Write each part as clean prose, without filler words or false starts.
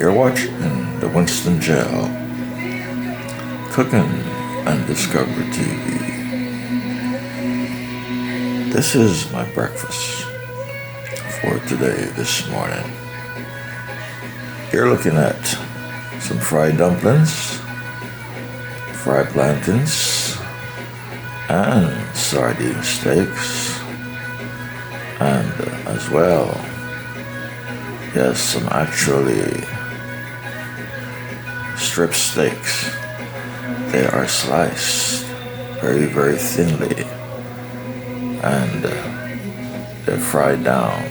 You're watching the Winston Gel Cooking and Discovery TV. This is my breakfast for today, this morning. You're looking at some fried dumplings, fried plantains, and sardine steaks, and as well, yes, some actually strip steaks. They are sliced very, very thinly, and they're fried down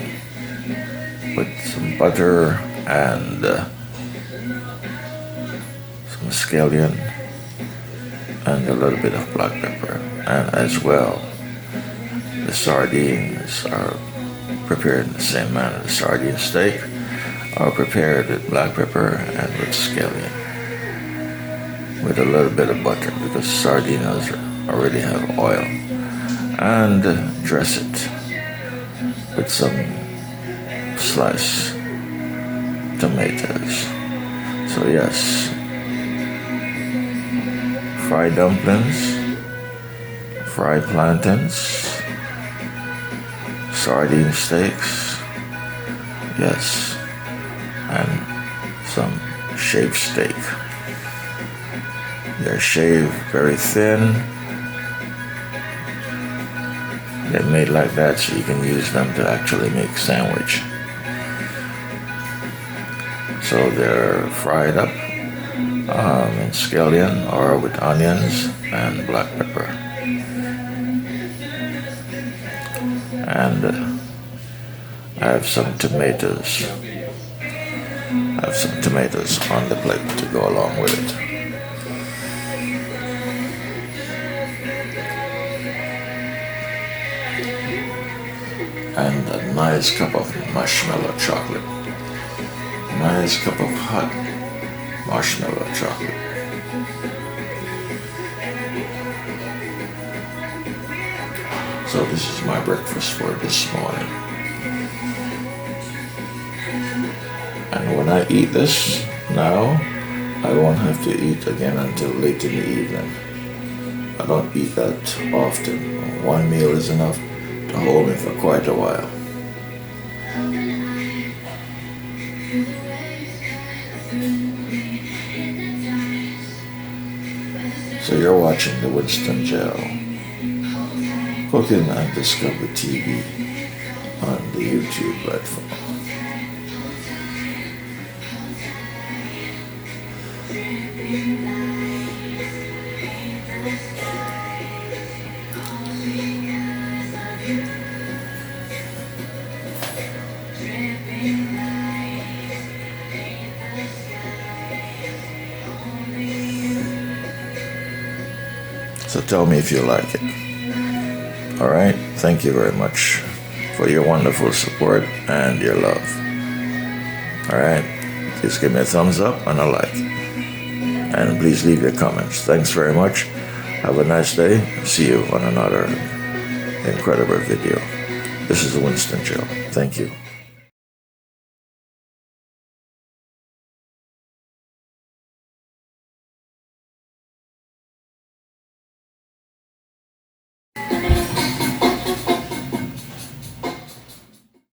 with some butter and some scallion and a little bit of black pepper. And as well, the sardines are prepared in the same manner. The sardine steak are prepared with black pepper and with scallion, with a little bit of butter, because sardines already have oil, and dress it with some sliced tomatoes. So yes, fried dumplings, fried plantains, sardine steaks, yes, and some shaved steak. They're shaved very thin. They're made like that so you can use them to actually make sandwich. So they're fried up in scallion or with onions and black pepper. And I have some tomatoes. I have some tomatoes on the plate to go along with it. And a nice cup of marshmallow chocolate. Nice cup of hot marshmallow chocolate. So this is my breakfast for this morning. And when I eat this now, I won't have to eat again until late in the evening. I don't eat that often. One meal is enough to hold me for quite a while. So you're watching the Winston Gel Cooking and Discovery TV on the YouTube platform. So tell me if you like it. All right. Thank you very much for your wonderful support and your love. All right. Please give me a thumbs up and a like. And please leave your comments. Thanks very much. Have a nice day. See you on another incredible video. This is Winston Gel. Thank you.